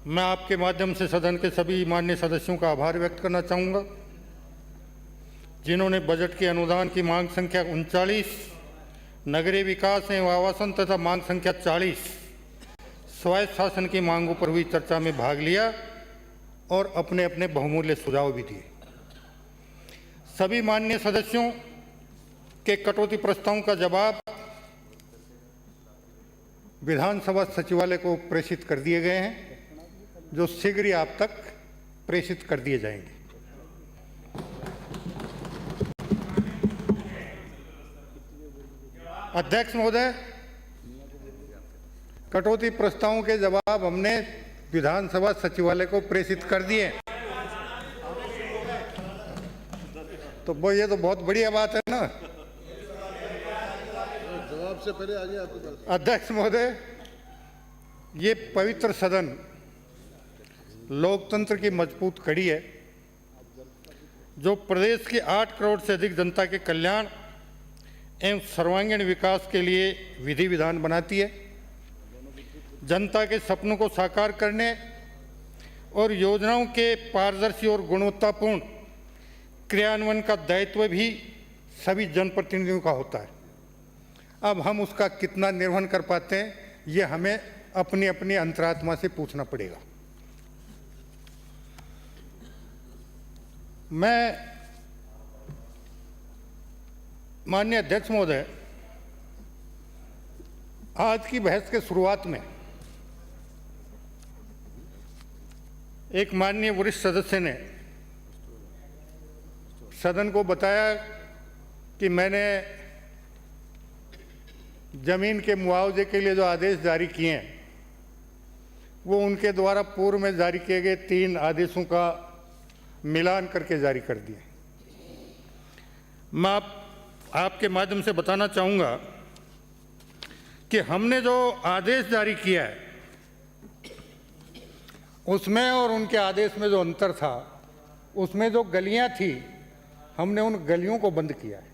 मैं आपके माध्यम से सदन के सभी माननीय सदस्यों का आभार व्यक्त करना चाहूँगा, जिन्होंने बजट के अनुदान की मांग संख्या 39, नगरीय विकास एवं आवासन तथा मांग संख्या 40, स्वायत्त शासन की मांगों पर हुई चर्चा में भाग लिया और अपने अपने बहुमूल्य सुझाव भी दिए। सभी माननीय सदस्यों के कटौती प्रस्तावों का जवाब विधानसभा सचिवालय को प्रेषित कर दिए गए हैं, जो शीघ्र ही आप तक प्रेषित कर दिए जाएंगे। अध्यक्ष महोदय, कटौती प्रस्तावों के जवाब हमने विधानसभा सचिवालय को प्रेषित कर दिए, तो ये तो बहुत बढ़िया बात है ना। जवाब से पहले आगे आपके पास। अध्यक्ष महोदय, ये पवित्र सदन लोकतंत्र की मजबूत कड़ी है, जो प्रदेश की 8 करोड़ से अधिक जनता के कल्याण एवं सर्वांगीण विकास के लिए विधि विधान बनाती है। जनता के सपनों को साकार करने और योजनाओं के पारदर्शी और गुणवत्तापूर्ण क्रियान्वयन का दायित्व भी सभी जनप्रतिनिधियों का होता है। अब हम उसका कितना निर्वहन कर पाते हैं, ये हमें अपनी अपनी अंतरात्मा से पूछना पड़ेगा। मैं माननीय अध्यक्ष महोदय, आज की बहस के शुरुआत में एक माननीय वरिष्ठ सदस्य ने सदन को बताया कि मैंने जमीन के मुआवजे के लिए जो आदेश जारी किए हैं, वो उनके द्वारा पूर्व में जारी किए गए 3 आदेशों का मिलान करके जारी कर दिए। मैं आपके माध्यम से बताना चाहूँगा कि हमने जो आदेश जारी किया है, उसमें और उनके आदेश में जो अंतर था, उसमें जो गलियां थी, हमने उन गलियों को बंद किया है।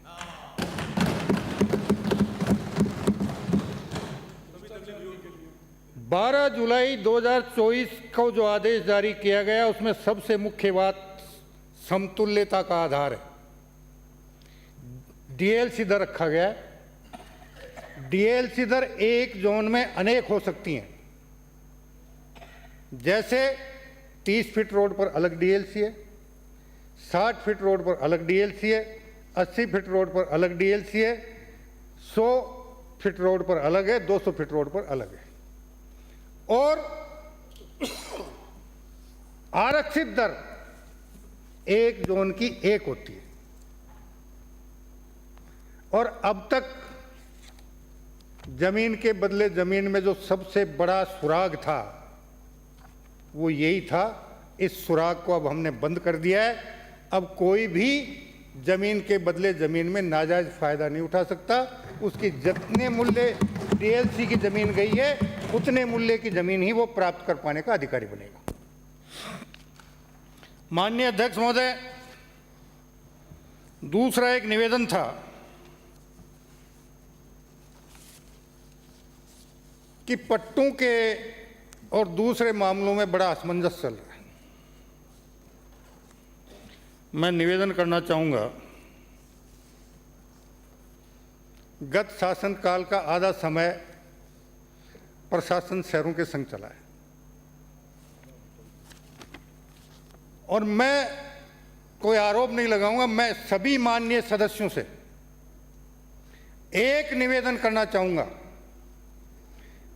बारह जुलाई 2024 को जो आदेश जारी किया गया, उसमें सबसे मुख्य बात समतुल्यता का आधार है। डीएलसी दर रखा गया है। डीएलसी दर एक जोन में अनेक हो सकती हैं, जैसे 30 फीट रोड पर अलग डीएलसी है, 60 फीट रोड पर अलग डीएलसी है, 80 फीट रोड पर अलग डीएलसी है, 100 फीट रोड पर अलग है, 200 फीट रोड पर अलग है। और आरक्षित दर एक जोन की एक होती है। और अब तक जमीन के बदले जमीन में जो सबसे बड़ा सुराग था, वो यही था। इस सुराग को अब हमने बंद कर दिया है। अब कोई भी जमीन के बदले जमीन में नाजायज फायदा नहीं उठा सकता। उसकी जितने मूल्य डीएलसी की जमीन गई है, उतने मूल्य की जमीन ही वो प्राप्त कर पाने का अधिकारी बनेगा। माननीय अध्यक्ष महोदय, दूसरा एक निवेदन था कि पट्टों के और दूसरे मामलों में बड़ा असमंजस चल रहा है। मैं निवेदन करना चाहूँगा, गत शासनकाल का आधा समय प्रशासन शहरों के संग चला है, और मैं कोई आरोप नहीं लगाऊंगा। मैं सभी माननीय सदस्यों से एक निवेदन करना चाहूँगा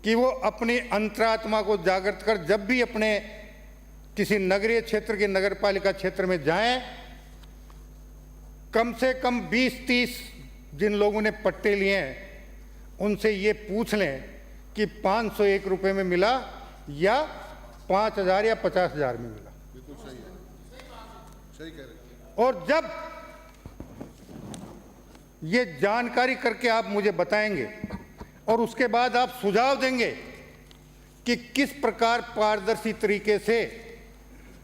कि वो अपनी अंतरात्मा को जागृत कर जब भी अपने किसी नगरीय क्षेत्र के नगरपालिका क्षेत्र में जाएं, कम से कम 20-30 जिन लोगों ने पट्टे लिए हैं, उनसे ये पूछ लें कि 501 रुपये में मिला या 5,000 या 50,000 में मिला। बिल्कुल सही है, सही कह रहे हैं। और जब ये जानकारी करके आप मुझे बताएंगे और उसके बाद आप सुझाव देंगे कि किस प्रकार पारदर्शी तरीके से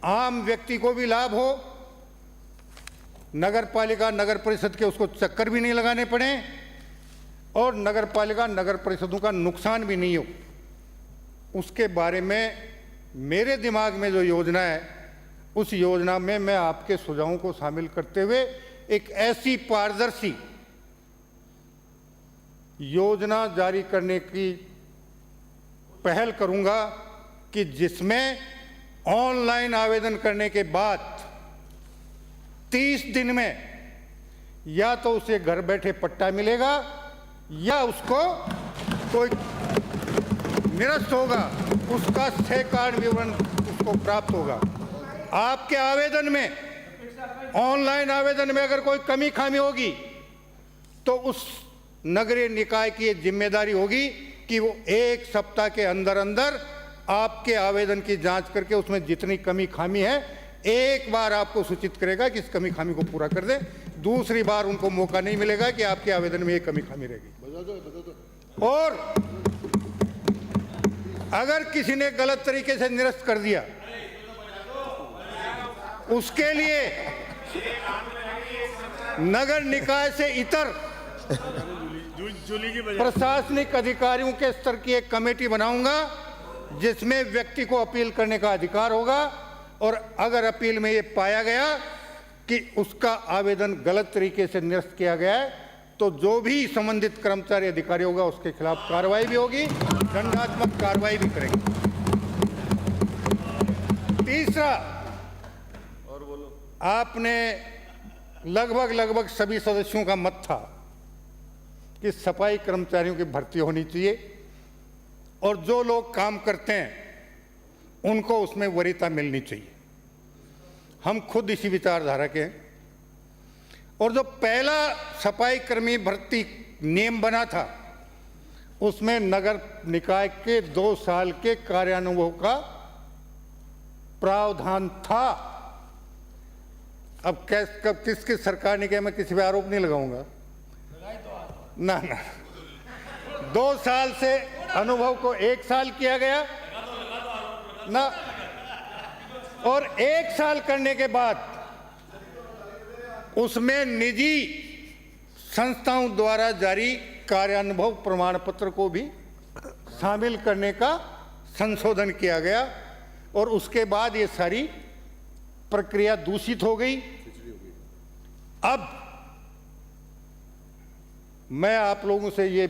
आम व्यक्ति को भी लाभ हो, नगर पालिका नगर परिषद के उसको चक्कर भी नहीं लगाने पड़े, और नगर पालिका नगर परिषदों का नुकसान भी नहीं हो, उसके बारे में मेरे दिमाग में जो योजना है उस योजना में मैं आपके सुझावों को शामिल करते हुए एक ऐसी पारदर्शी योजना जारी करने की पहल करूंगा कि जिसमें ऑनलाइन आवेदन करने के बाद 30 दिन में या तो उसे घर बैठे पट्टा मिलेगा या उसको कोई निरस्त होगा, उसका सह कारण विवरण उसको प्राप्त होगा। आपके आवेदन में, ऑनलाइन आवेदन में अगर कोई कमी खामी होगी तो उस नगरीय निकाय की ये जिम्मेदारी होगी कि वो 1 सप्ताह के अंदर अंदर आपके आवेदन की जांच करके उसमें जितनी कमी खामी है एक बार आपको सूचित करेगा कि इस कमी खामी को पूरा कर दें। दूसरी बार उनको मौका नहीं मिलेगा कि आपके आवेदन में ये कमी खामी रहेगी। और अगर किसी ने गलत तरीके से निरस्त कर दिया, उसके लिए नगर निकाय से इतर प्रशासनिक अधिकारियों के स्तर की एक कमेटी बनाऊंगा जिसमें व्यक्ति को अपील करने का अधिकार होगा। और अगर अपील में ये पाया गया कि उसका आवेदन गलत तरीके से निरस्त किया गया है तो जो भी संबंधित कर्मचारी अधिकारी होगा उसके खिलाफ कार्रवाई भी होगी, दंडात्मक कार्रवाई भी करेंगे। तीसरा, और बोलो, आपने लगभग सभी सदस्यों का मत था कि सफाई कर्मचारियों की भर्ती होनी चाहिए और जो लोग काम करते हैं उनको उसमें वरीयता मिलनी चाहिए। हम खुद इसी विचारधारा के हैं। और जो पहला सफाई कर्मी भर्ती नियम बना था उसमें नगर निकाय के 2 साल के कार्यानुभव का प्रावधान था। अब कब किसकी सरकार ने किया, मैं किसी पे आरोप नहीं लगाऊंगा ना। 2 साल से अनुभव को 1 साल किया गया ना, और 1 साल करने के बाद उसमें निजी संस्थाओं द्वारा जारी कार्यानुभव प्रमाण पत्र को भी शामिल करने का संशोधन किया गया। और उसके बाद ये सारी प्रक्रिया दूषित हो गई। अब मैं आप लोगों से ये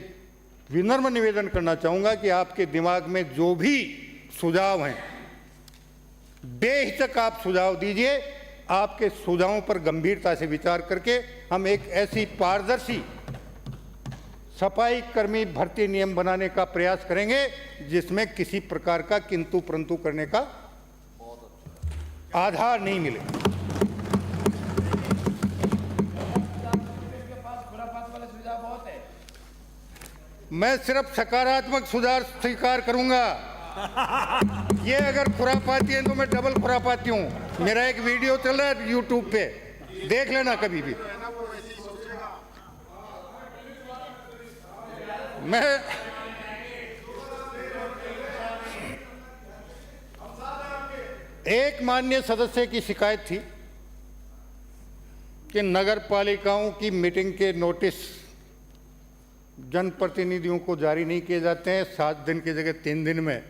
विनम्र निवेदन करना चाहूंगा कि आपके दिमाग में जो भी सुझाव हैं बेहिचक आप सुझाव दीजिए। आपके सुझावों पर गंभीरता से विचार करके हम एक ऐसी पारदर्शी सफाई कर्मी भर्ती नियम बनाने का प्रयास करेंगे जिसमें किसी प्रकार का किंतु परंतु करने का आधार नहीं मिले। मैं सिर्फ सकारात्मक सुधार स्वीकार करूंगा। ये अगर खुरापाती है तो मैं डबल खुरापाती हूं। मेरा एक वीडियो चल रहा है यूट्यूब पे, देख लेना कभी भी। मैं एक माननीय सदस्य की शिकायत थी कि नगर पालिकाओं की मीटिंग के नोटिस जनप्रतिनिधियों को जारी नहीं किए जाते हैं। 7 दिन की जगह 3 दिन में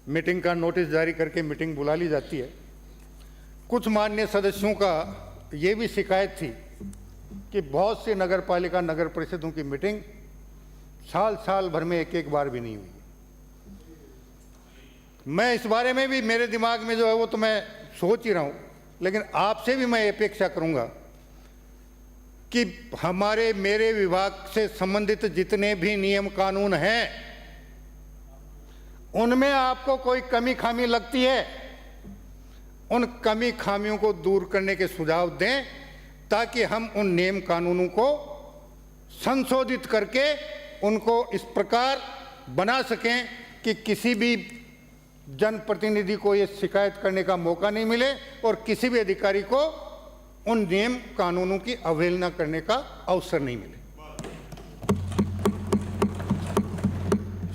मीटिंग का नोटिस जारी करके मीटिंग बुला ली जाती है। कुछ माननीय सदस्यों का ये भी शिकायत थी कि बहुत सी नगर पालिका नगर परिषदों की मीटिंग साल भर में एक बार भी नहीं हुई। मैं इस बारे में भी, मेरे दिमाग में जो है वो तो मैं सोच ही रहा हूँ, लेकिन आपसे भी मैं अपेक्षा करूँगा कि मेरे विभाग से संबंधित जितने भी नियम कानून हैं उनमें आपको कोई कमी खामी लगती है, उन कमी खामियों को दूर करने के सुझाव दें ताकि हम उन नियम कानूनों को संशोधित करके उनको इस प्रकार बना सकें कि किसी भी जनप्रतिनिधि को ये शिकायत करने का मौका नहीं मिले और किसी भी अधिकारी को उन नियम कानूनों की अवहेलना करने का अवसर नहीं मिले।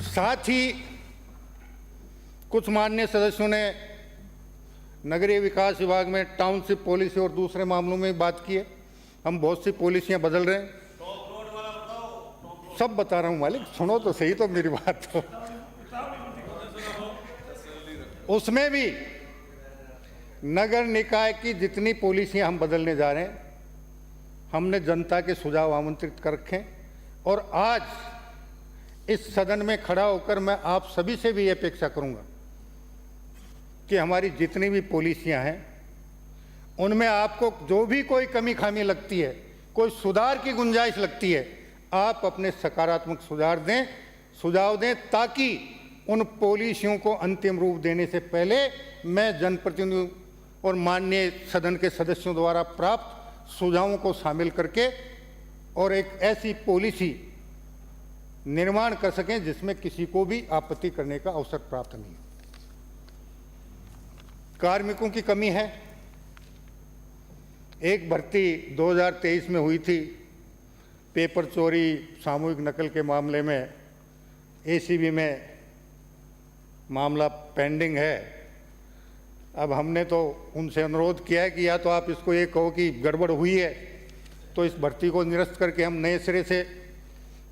साथ ही कुछ माननीय सदस्यों ने नगरीय विकास विभाग में टाउनशिप पॉलिसी और दूसरे मामलों में बात की है। हम बहुत सी पॉलिसियां बदल रहे हैं, सब बता रहा हूं मालिक, सुनो तो सही तो मेरी बात। तो उसमें भी नगर निकाय की जितनी पॉलिसियां हम बदलने जा रहे हैं, हमने जनता के सुझाव आमंत्रित कर रखे हैं। और आज इस सदन में खड़ा होकर मैं आप सभी से भी ये अपेक्षा करूंगा कि हमारी जितनी भी पॉलिसियां हैं उनमें आपको जो भी कोई कमी खामी लगती है, कोई सुधार की गुंजाइश लगती है, आप अपने सकारात्मक सुझाव दें ताकि उन पॉलिसियों को अंतिम रूप देने से पहले मैं जनप्रतिनिधियों और माननीय सदन के सदस्यों द्वारा प्राप्त सुझावों को शामिल करके और एक ऐसी पॉलिसी निर्माण कर सकें जिसमें किसी को भी आपत्ति करने का अवसर प्राप्त नहीं हो। कार्मिकों की कमी है। एक भर्ती 2023 में हुई थी, पेपर चोरी सामूहिक नकल के मामले में एसीबी में मामला पेंडिंग है। अब हमने तो उनसे अनुरोध किया है कि या तो आप इसको ये कहो कि गड़बड़ हुई है तो इस भर्ती को निरस्त करके हम नए सिरे से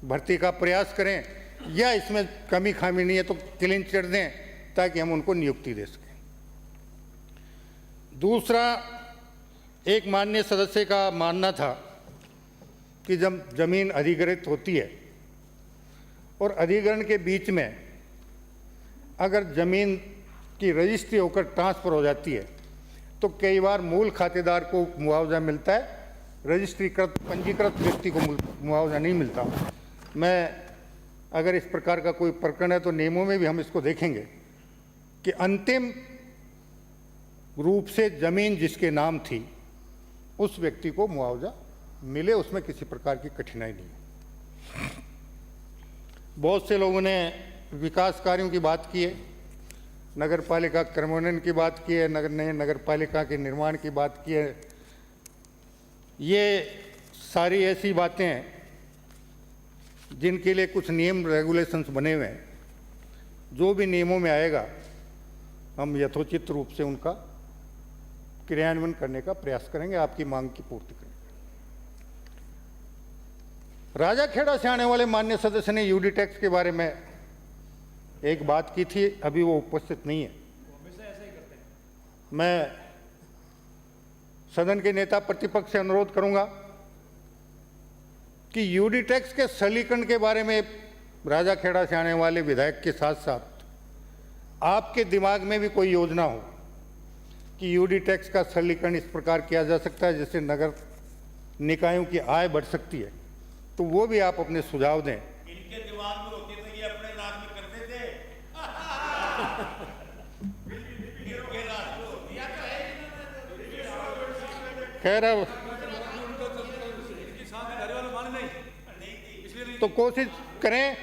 भर्ती का प्रयास करें, या इसमें कमी खामी नहीं है तो क्लीन चिट दें ताकि हम उनको नियुक्ति दे सकें। दूसरा, एक माननीय सदस्य का मानना था कि जब जमीन अधिग्रहित होती है और अधिग्रहण के बीच में अगर जमीन की रजिस्ट्री होकर ट्रांसफर हो जाती है तो कई बार मूल खातेदार को मुआवजा मिलता है, रजिस्ट्रीकृत पंजीकृत व्यक्ति को मुआवजा नहीं मिलता। मैं अगर इस प्रकार का कोई प्रकरण है तो नियमों में भी हम इसको देखेंगे कि अंतिम रूप से जमीन जिसके नाम थी उस व्यक्ति को मुआवजा मिले, उसमें किसी प्रकार की कठिनाई नहीं है। बहुत से लोगों ने विकास कार्यों की बात की है, नगर पालिका क्रमोन्नयन की बात की है, नगर पालिका के निर्माण की बात की है। ये सारी ऐसी बातें हैं जिनके लिए कुछ नियम रेगुलेशंस बने हुए हैं। जो भी नियमों में आएगा हम यथोचित रूप से उनका क्रियान्वयन करने का प्रयास करेंगे, आपकी मांग की पूर्ति करेंगे। राजाखेड़ा से आने वाले माननीय सदस्य ने यूडी टैक्स के बारे में एक बात की थी, अभी वो उपस्थित नहीं है। मैं सदन के नेता प्रतिपक्ष से अनुरोध करूंगा कि यूडी टैक्स के सरलीकरण के बारे में राजाखेड़ा से आने वाले विधायक के साथ साथ आपके दिमाग में भी कोई योजना हो कि यूडी टैक्स का सरलीकरण इस प्रकार किया जा सकता है जिससे नगर निकायों की आय बढ़ सकती है, तो वो भी आप अपने सुझाव दें। इनके दिमाग में होते थे, ये अपने राज में करते थे। इनके राज में होती है। खैर, अब तो कोशिश करें,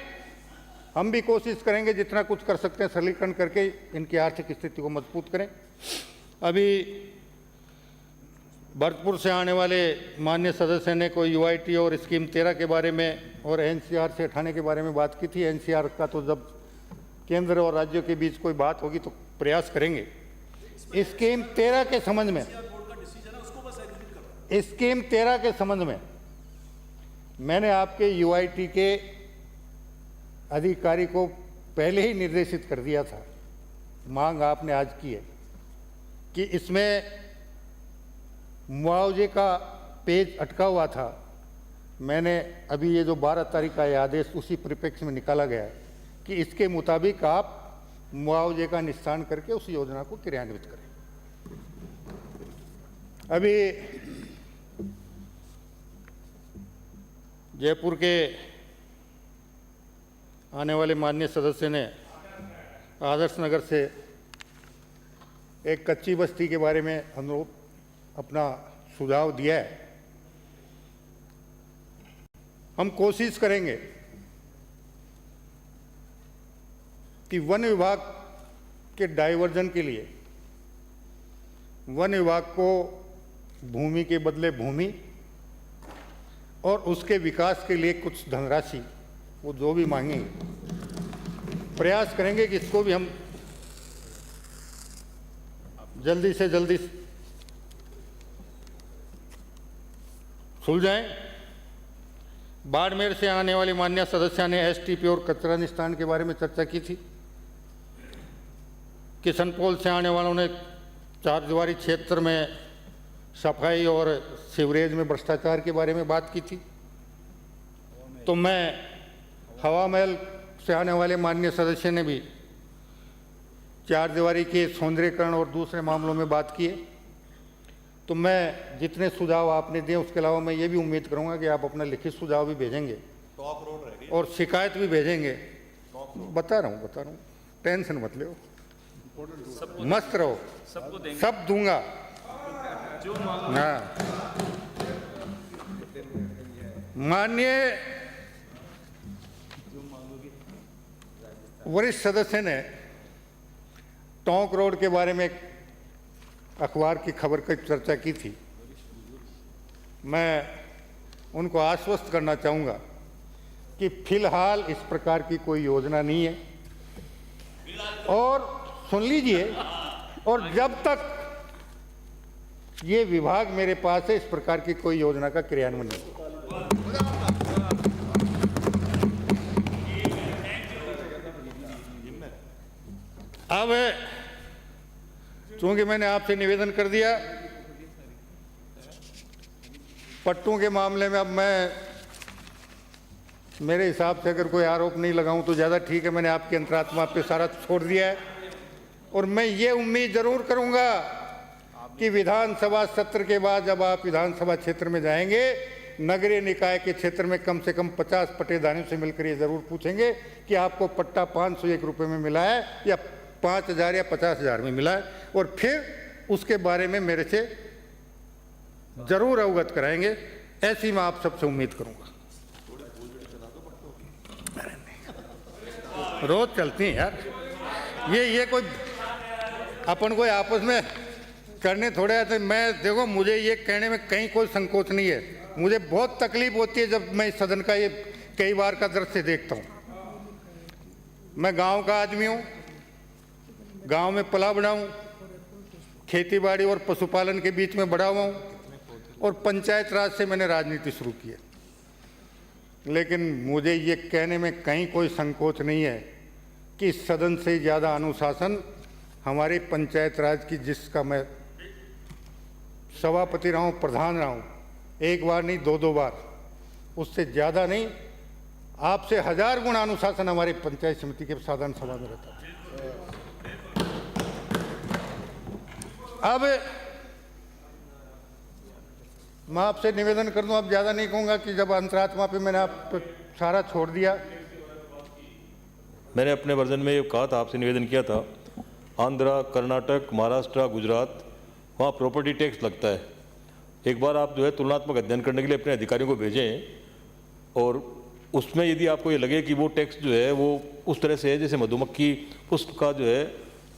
हम भी कोशिश करेंगे जितना कुछ कर सकते हैं सरलीकरण करके इनकी आर्थिक स्थिति को मजबूत करें। अभी भरतपुर से आने वाले माननीय सदस्य ने कोई यूआईटी और स्कीम 13 के बारे में और एनसीआर से हटाने के बारे में बात की थी। एनसीआर का तो जब केंद्र और राज्यों के बीच कोई बात होगी तो प्रयास करेंगे। स्कीम 13 के संबंध में, स्कीम 13 के संबंध में मैंने आपके यूआईटी के अधिकारी को पहले ही निर्देशित कर दिया था, मांग आपने आज की है कि इसमें मुआवजे का पेज अटका हुआ था। मैंने अभी ये जो 12 तारीख का ये आदेश उसी परिप्रेक्ष्य में निकाला गया है कि इसके मुताबिक आप मुआवजे का निस्तारण करके उस योजना को क्रियान्वित करें। अभी जयपुर के आने वाले माननीय सदस्य ने आदर्श नगर से एक कच्ची बस्ती के बारे में अनुरोध अपना सुझाव दिया है। हम कोशिश करेंगे कि वन विभाग के डाइवर्जन के लिए वन विभाग को भूमि के बदले भूमि और उसके विकास के लिए कुछ धनराशि वो जो भी मांगेंगे प्रयास करेंगे कि इसको भी हम जल्दी से जल्दी सुलझाएं। बाड़मेर से आने वाली माननीय सदस्य ने एसटीपी और कचरा निस्तारण के बारे में चर्चा की थी किशनपोल से आने वालों ने चार दीवारी क्षेत्र में सफाई और सीवरेज में भ्रष्टाचार के बारे में बात की थी। तो मैं हवा महल से आने वाले माननीय सदस्य ने भी चार दीवारी के सौंदर्यीकरण और दूसरे मामलों में बात की है। तो मैं जितने सुझाव आपने दिए उसके अलावा मैं ये भी उम्मीद करूंगा कि आप अपना लिखित सुझाव भी भेजेंगे और शिकायत भी भेजेंगे। बता रहा हूँ, टेंशन मत लो, मस्त रहो, सब दूंगा। हाँ, माननीय वरिष्ठ सदस्य ने टोंक रोड के बारे में अखबार की खबर की चर्चा की थी। मैं उनको आश्वस्त करना चाहूँगा कि फिलहाल इस प्रकार की कोई योजना नहीं है। और सुन लीजिए, और जब तक ये विभाग मेरे पास है इस प्रकार की कोई योजना का क्रियान्वयन नहीं। अब चूंकि मैंने आपसे निवेदन कर दिया, पट्टों के मामले में अब मैं मेरे हिसाब से अगर कोई आरोप नहीं लगाऊं तो ज़्यादा ठीक है। मैंने आपकी अंतरात्मा पे सारा छोड़ दिया है। और मैं ये उम्मीद ज़रूर करूंगा कि विधानसभा सत्र के बाद जब आप विधानसभा क्षेत्र में जाएंगे, नगरीय निकाय के क्षेत्र में कम से कम 50 पट्टेदारों से मिलकर ये ज़रूर पूछेंगे कि आपको पट्टा 501 रुपये में मिला है या 5,000 या 50,000 में मिला है, और फिर उसके बारे में मेरे से जरूर अवगत कराएंगे। ऐसी मैं आप सबसे उम्मीद करूंगा। रोज चलती हैं यार ये कोई अपन कोई आपस में करने थोड़े आते। मैं देखो, मुझे ये कहने में कहीं कोई संकोच नहीं है। मुझे बहुत तकलीफ होती है जब मैं इस सदन का ये कई बार का दृश्य देखता हूँ। मैं गांव का आदमी हूँ, गांव में पला बड़ा हूँ, खेती बाड़ी और पशुपालन के बीच में बड़ा हुआ हूँ, और पंचायत राज से मैंने राजनीति शुरू की है। लेकिन मुझे ये कहने में कहीं कोई संकोच नहीं है कि सदन से ज़्यादा अनुशासन हमारे पंचायत राज की, जिसका मैं सभापति रहा हूँ, प्रधान रहा हूँ, एक बार नहीं 2-2 बार, उससे ज़्यादा नहीं, आपसे 1000 गुना अनुशासन हमारे पंचायत समिति के साधारण सभा में रहता है। अब मैं आपसे निवेदन कर दूं, अब ज़्यादा नहीं कहूँगा कि जब अंतरात्मा पे मैंने आप पे सारा छोड़ दिया। मैंने अपने वर्जन में ये कहा था, आपसे निवेदन किया था, आंध्रा, कर्नाटक, महाराष्ट्र, गुजरात, वहाँ प्रॉपर्टी टैक्स लगता है। एक बार आप जो है तुलनात्मक अध्ययन करने के लिए अपने अधिकारियों को भेजें, और उसमें यदि आपको ये लगे कि वो टैक्स जो है वो उस तरह से है जैसे मधुमक्खी पुष्प का जो है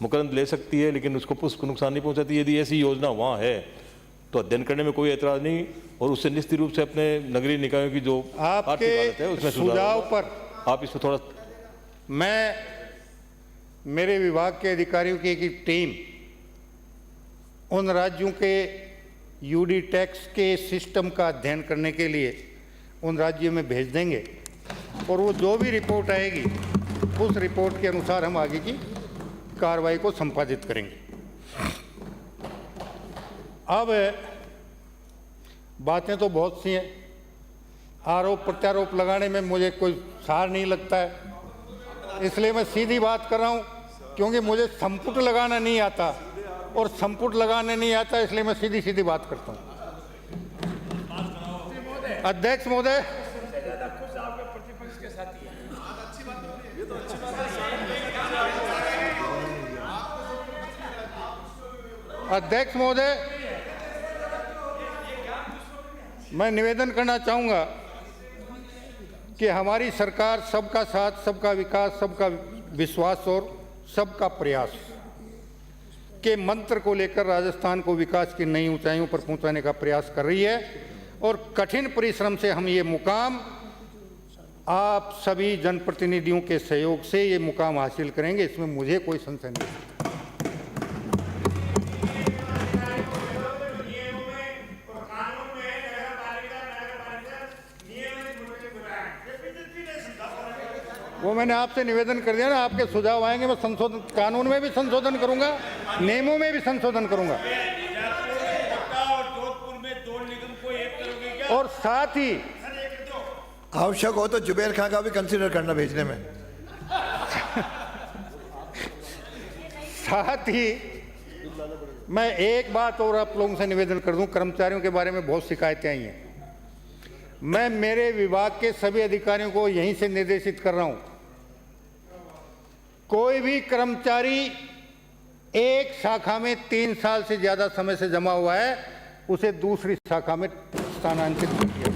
मकरंद ले सकती है लेकिन उसको पुष्प को नुकसान नहीं पहुँचाती, यदि ऐसी योजना वहाँ है तो अध्ययन करने में कोई एतराज़ नहीं, और उससे निश्चित रूप से अपने नगरीय निकायों की जो आर्थिक हालत है उसमें सुझाव पर आप इस पर थोड़ा। मैं मेरे विभाग के अधिकारियों की एक टीम उन राज्यों के यूडी टैक्स के सिस्टम का अध्ययन करने के लिए उन राज्यों में भेज देंगे, और वो जो भी रिपोर्ट आएगी उस रिपोर्ट के अनुसार हम आगे की कार्रवाई को संपादित करेंगे। अब बातें तो बहुत सी हैं, आरोप प्रत्यारोप लगाने में मुझे कोई सार नहीं लगता है, इसलिए मैं सीधी बात कर रहा हूँ, क्योंकि मुझे संपुट लगाना नहीं आता, और संपुट लगाने नहीं आता इसलिए मैं सीधी सीधी बात करता हूँ। अध्यक्ष महोदय, अध्यक्ष महोदय, मैं निवेदन करना चाहूँगा कि हमारी सरकार सबका साथ, सबका विकास, सबका विश्वास और सबका प्रयास के मंत्र को लेकर राजस्थान को विकास की नई ऊंचाइयों पर पहुंचाने का प्रयास कर रही है, और कठिन परिश्रम से हम ये मुकाम, आप सभी जनप्रतिनिधियों के सहयोग से ये मुकाम हासिल करेंगे, इसमें मुझे कोई संशय नहीं है। वो मैंने आपसे निवेदन कर दिया ना, आपके सुझाव आएंगे, मैं संशोधन, कानून में भी संशोधन करूंगा, नियमों में भी संशोधन करूंगा, कोटा और जोधपुर में 2 निगम को एक करोगे क्या? और साथ ही आवश्यक हो तो जुबैर खां का भी कंसीडर करना भेजने में। साथ ही मैं एक बात और आप लोगों से निवेदन कर दूं, कर्मचारियों के बारे में बहुत शिकायतें आई हैं। मैं मेरे विभाग के सभी अधिकारियों को यहीं से निर्देशित कर रहा हूं, कोई भी कर्मचारी एक शाखा में 3 साल से ज्यादा समय से जमा हुआ है, उसे दूसरी शाखा में स्थानांतरित किया,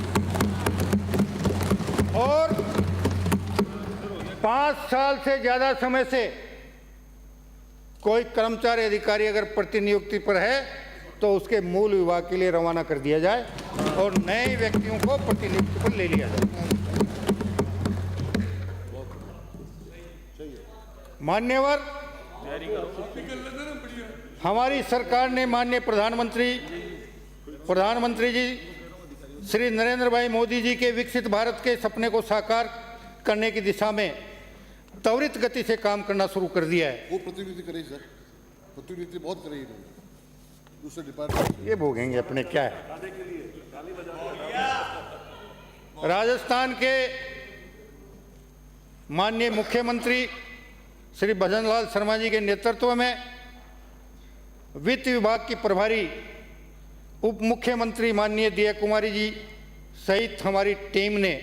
और 5 साल से ज्यादा समय से कोई कर्मचारी अधिकारी अगर प्रतिनियुक्ति पर है तो उसके मूल विभाग के लिए रवाना कर दिया जाए और नए व्यक्तियों को प्रतिनियुक्ति पर ले लिया जाए। मान्यवर, हमारी सरकार ने माननीय प्रधानमंत्री जी श्री नरेंद्र भाई मोदी जी के विकसित भारत के सपने को साकार करने की दिशा में त्वरित गति से काम करना शुरू कर दिया है। वो प्रतिनिधि करे सर, प्रतिनिधि बहुत करे इन्होंने दूसरे डिपार्टमेंट। ये भोगेंगे अपने, क्या है। राजस्थान के माननीय मुख्यमंत्री श्री भजनलाल शर्मा जी के नेतृत्व में वित्त विभाग की प्रभारी उप मुख्यमंत्री माननीय दिया कुमारी जी सहित हमारी टीम ने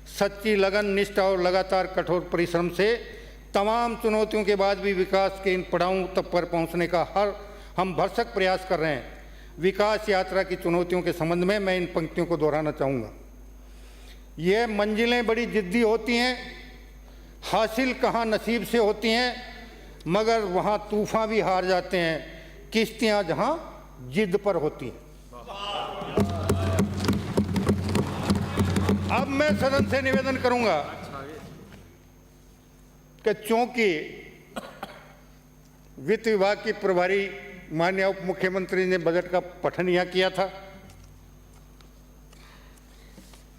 सच्ची लगन, निष्ठा और लगातार कठोर परिश्रम से तमाम चुनौतियों के बाद भी विकास के इन पड़ावों तक पर पहुंचने का हम भरसक प्रयास कर रहे हैं। विकास यात्रा की चुनौतियों के संबंध में मैं इन पंक्तियों को दोहराना चाहूँगा। ये मंजिलें बड़ी जिद्दी होती हैं, हासिल कहाँ नसीब से होती हैं, मगर वहाँ तूफान भी हार जाते हैं, किश्तियाँ जहाँ जिद पर होती हैं। अब मैं सदन से निवेदन करूंगा कि चूंकि वित्त विभाग की प्रभारी माननीय उप मुख्यमंत्री ने बजट का पठन यहाँ किया था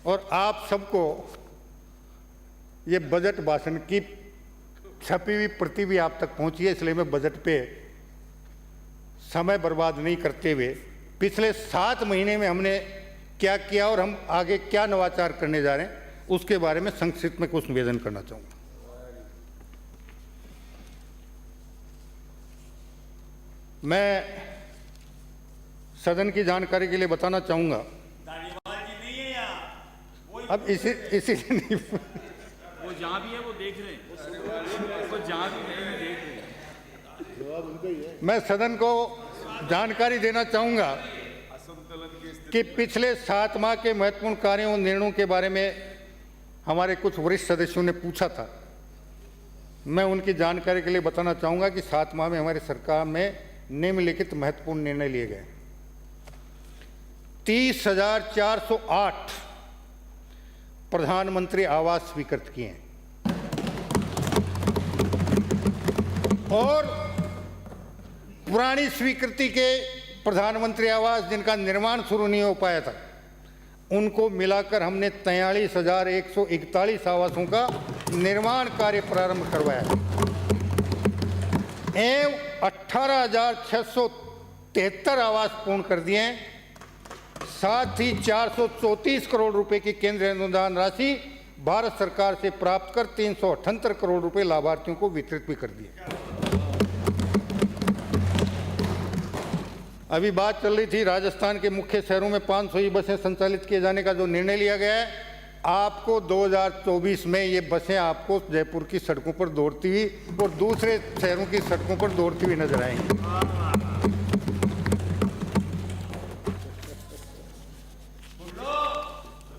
और आप सबको ये बजट भाषण की छपी हुई प्रति भी आप तक पहुंची है, इसलिए मैं बजट पे समय बर्बाद नहीं करते हुए पिछले 7 महीने में हमने क्या किया और हम आगे क्या नवाचार करने जा रहे हैं उसके बारे में संक्षिप्त में कुछ निवेदन करना चाहूँगा। मैं सदन की जानकारी के लिए बताना चाहूँगा, धारीवाल जी नहीं है यहाँ, अब इसी नहीं वो जहाँ भी है वो देख रहे हैं, वो जहाँ भी है वो देख रहे हैं। मैं सदन को जानकारी देना चाहूँगा कि पिछले 7 माह के महत्वपूर्ण कार्यों और निर्णयों के बारे में हमारे कुछ वरिष्ठ सदस्यों ने पूछा था। मैं उनकी जानकारी के लिए बताना चाहूँगा कि 7 माह में हमारी सरकार में निम्नलिखित महत्वपूर्ण निर्णय लिए गए। 30,408 प्रधानमंत्री आवास स्वीकृत किए हैं और पुरानी स्वीकृति के प्रधानमंत्री आवास जिनका निर्माण शुरू नहीं हो पाया था उनको मिलाकर हमने 43,141 आवासों का निर्माण कार्य प्रारंभ करवाया एवं 18,673 आवास पूर्ण कर दिए हैं। साथ ही 434 करोड़ रुपए की केंद्रीय अनुदान राशि भारत सरकार से प्राप्त कर 378 करोड़ रुपए लाभार्थियों को वितरित भी कर दिए। अभी बात चल रही थी राजस्थान के मुख्य शहरों में 500 बसें संचालित किए जाने का जो निर्णय लिया गया है, आपको 2024 में ये बसें आपको जयपुर की सड़कों पर दौड़ती हुई और दूसरे शहरों की सड़कों पर दौड़ती हुई नजर आएंगी।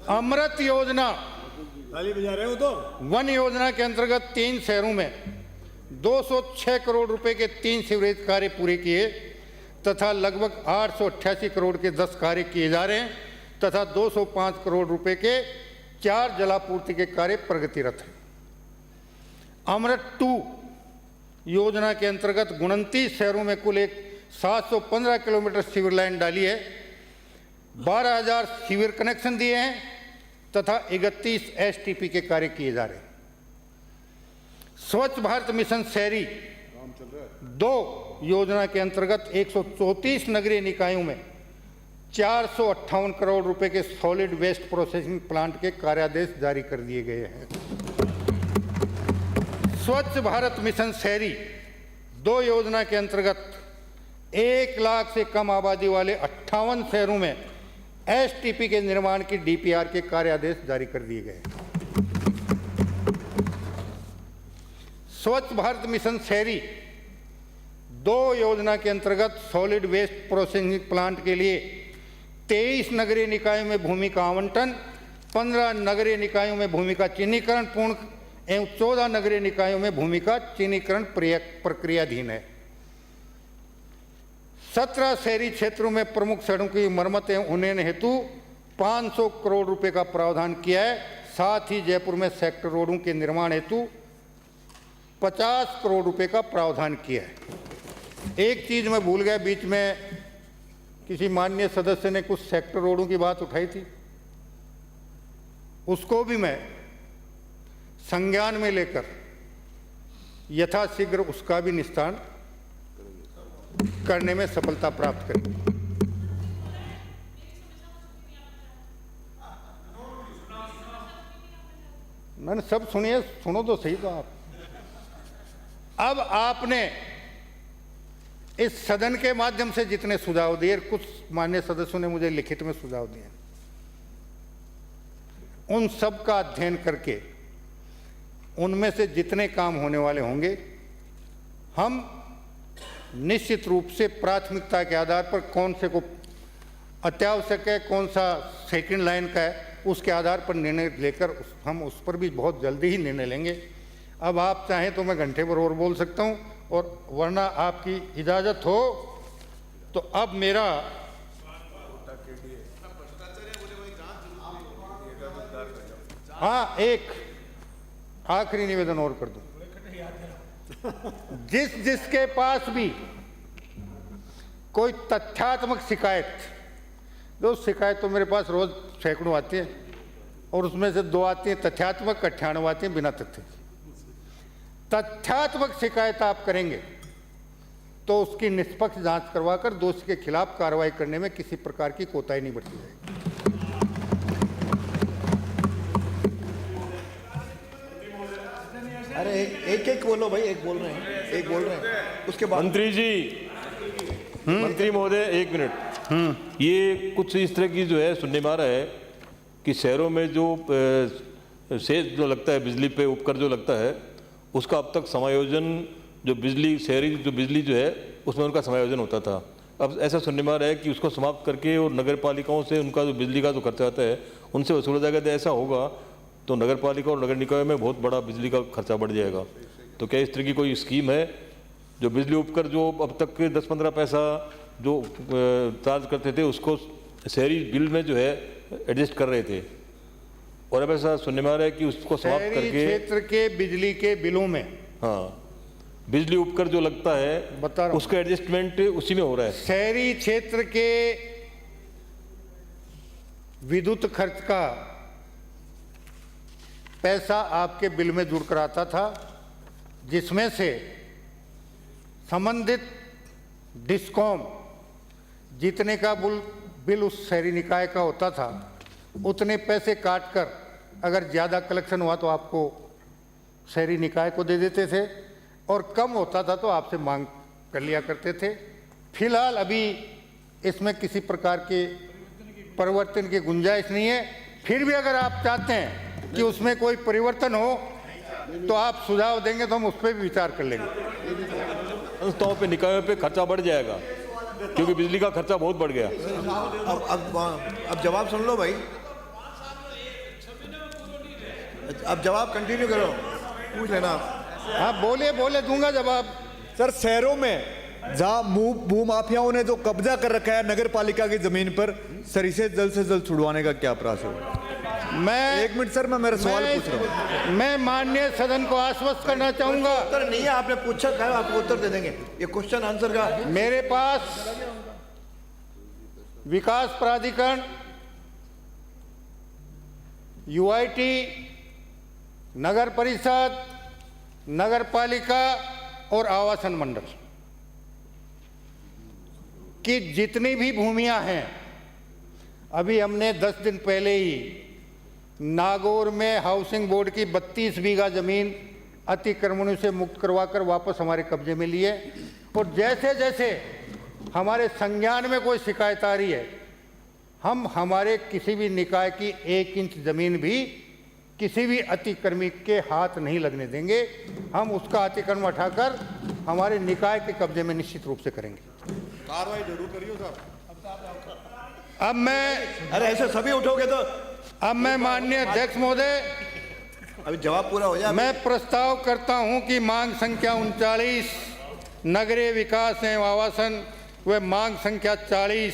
अमृत योजना ताली बजा रहे हो तो वन योजना के अंतर्गत 3 शहरों में 206 करोड़ रुपए के 3 सीवरेज कार्य पूरे किए तथा लगभग 888 करोड़ के 10 कार्य किए जा रहे हैं तथा 205 करोड़ रुपए के 4 जलापूर्ति के कार्य प्रगतिरत हैं। अमृत 2 योजना के अंतर्गत 29 शहरों में कुल 715 किलोमीटर सीवर लाइन डाली है, 12,000 सीवर कनेक्शन दिए हैं तथा 31 STP के कार्य किए जा रहे हैं। स्वच्छ भारत मिशन शहरी 2 योजना के अंतर्गत 134 नगरीय निकायों में 458 करोड़ रुपए के सॉलिड वेस्ट प्रोसेसिंग प्लांट के कार्यादेश जारी कर दिए गए हैं। स्वच्छ भारत मिशन शहरी 2 योजना के अंतर्गत 1 लाख से कम आबादी वाले 58 शहरों में एसटीपी के निर्माण की डीपीआर के कार्यादेश जारी कर दिए गए। स्वच्छ भारत मिशन शहरी 2 योजना के अंतर्गत सॉलिड वेस्ट प्रोसेसिंग प्लांट के लिए 23 नगरीय निकायों में भूमि का आवंटन, 15 नगरीय निकायों में भूमि का चिन्हीकरण पूर्ण एवं 14 नगरीय निकायों में भूमि का चिन्हीकरण प्रक्रियाधीन है। 17 शहरी क्षेत्रों में प्रमुख सड़कों की मरम्मत एवं उन्नयन हेतु 500 करोड़ रुपए का प्रावधान किया है। साथ ही जयपुर में सेक्टर रोडों के निर्माण हेतु 50 करोड़ रुपए का प्रावधान किया है। एक चीज मैं भूल गया, बीच में किसी माननीय सदस्य ने कुछ सेक्टर रोडों की बात उठाई थी, उसको भी मैं संज्ञान में लेकर यथाशीघ्र उसका भी निस्तारण करने में सफलता प्राप्त करेंगे। मैंने सब सुनिए, सुनो तो सही तो आप। अब आपने इस सदन के माध्यम से जितने सुझाव दिए, कुछ माननीय सदस्यों ने मुझे लिखित में सुझाव दिए, उन सब का अध्ययन करके उनमें से जितने काम होने वाले होंगे हम निश्चित रूप से प्राथमिकता के आधार पर कौन से को अत्यावश्यक है, कौन सा सेकंड लाइन का है, उसके आधार पर निर्णय लेकर हम उस पर भी बहुत जल्दी ही निर्णय लेंगे। अब आप चाहें तो मैं घंटे भर और बोल सकता हूं, और वरना आपकी इजाज़त हो तो अब मेरा एक आखिरी निवेदन और कर दूं। जिसके पास भी कोई तथ्यात्मक शिकायत, दो शिकायत तो मेरे पास रोज सैकड़ों आती है और उसमें से 2 आती हैं तथ्यात्मक, 98 आती हैं बिना तथ्य की। तथ्यात्मक शिकायत आप करेंगे तो उसकी निष्पक्ष जांच करवाकर दोषी के खिलाफ कार्रवाई करने में किसी प्रकार की कोताही नहीं बरती जाएगी। अरे एक बोलो भाई, एक बोल रहे हैं, उसके बाद मंत्री जी, मंत्री महोदय 1 मिनट। ये कुछ इस तरह की जो है सुनने में आ रहा है कि शहरों में जो सेस जो लगता है बिजली पे, उपकर जो लगता है, उसका अब तक समायोजन जो बिजली शहरी जो बिजली जो है उसमें उनका समायोजन होता था। अब ऐसा सुनने में आ रहा है कि उसको समाप्त करके और नगर पालिकाओं से उनका जो बिजली का जो खर्चा आता है उनसे वसूला जाएगा। तो ऐसा होगा तो नगर पालिका और नगर निकाय में बहुत बड़ा बिजली का खर्चा बढ़ जाएगा। तो क्या इस तरह की कोई स्कीम है जो बिजली उपकर जो अब तक 10-15 पैसा जो चार्ज करते थे उसको शहरी बिल में जो है एडजस्ट कर रहे थे, और अब ऐसा सुनने में आ रहा है कि उसको समाप्त करके क्षेत्र के बिजली के बिलों में, हाँ, बिजली उपकर जो लगता है बता रहा हूं, उसका एडजस्टमेंट उसी में हो रहा है। शहरी क्षेत्र के विद्युत खर्च का पैसा आपके बिल में जुड़ कर आता था, जिसमें से संबंधित डिस्कॉम जितने का बिल उस शहरी निकाय का होता था उतने पैसे काटकर अगर ज़्यादा कलेक्शन हुआ तो आपको शहरी निकाय को दे देते थे, और कम होता था तो आपसे मांग कर लिया करते थे। फिलहाल अभी इसमें किसी प्रकार के परिवर्तन की गुंजाइश नहीं है। फिर भी अगर आप चाहते हैं कि उसमें कोई परिवर्तन हो तो आप सुझाव देंगे तो हम उस पर भी विचार कर लेंगे। संस्थाओं पे, निकायों पे खर्चा बढ़ जाएगा क्योंकि बिजली का खर्चा बहुत बढ़ गया। अब जवाब सुन लो भाई, अब जवाब कंटिन्यू करो, पूछ लेना। हाँ बोले दूंगा जवाब। सर, शहरों में जहाँ भूमाफियाओं ने जो कब्जा कर रखा है नगर पालिका की जमीन पर, सर इसे जल्द से जल्द छुड़वाने का क्या प्रयास होगा? मैं 1 मिनट सर, मैं मेरा सवाल पूछ रहा हूँ। मैं माननीय सदन को आश्वस्त करना चाहूंगा। उत्तर नहीं है, आपने पूछा है, आपको उत्तर दे देंगे। ये क्वेश्चन आंसर का मेरे पास विकास प्राधिकरण, यूआईटी, नगर परिषद, नगरपालिका और आवासन मंडल की जितनी भी भूमियां हैं, अभी हमने 10 दिन पहले ही नागौर में हाउसिंग बोर्ड की 32 बीघा जमीन अतिक्रमणों से मुक्त करवाकर वापस हमारे कब्जे में लिए। और जैसे जैसे हमारे संज्ञान में कोई शिकायत आ रही है, हम हमारे किसी भी निकाय की 1 इंच जमीन भी किसी भी अतिक्रमी के हाथ नहीं लगने देंगे। हम उसका अतिक्रमण उठाकर हमारे निकाय के कब्जे में निश्चित रूप से करेंगे। कार्रवाई जरूर करियो साहब। अरे ऐसे सभी उठोगे तो अब मैं माननीय अध्यक्ष महोदय, अभी जवाब पूरा हो जाए। मैं प्रस्ताव करता हूं कि मांग संख्या 39 नगरीय विकास एवं आवासन व मांग संख्या 40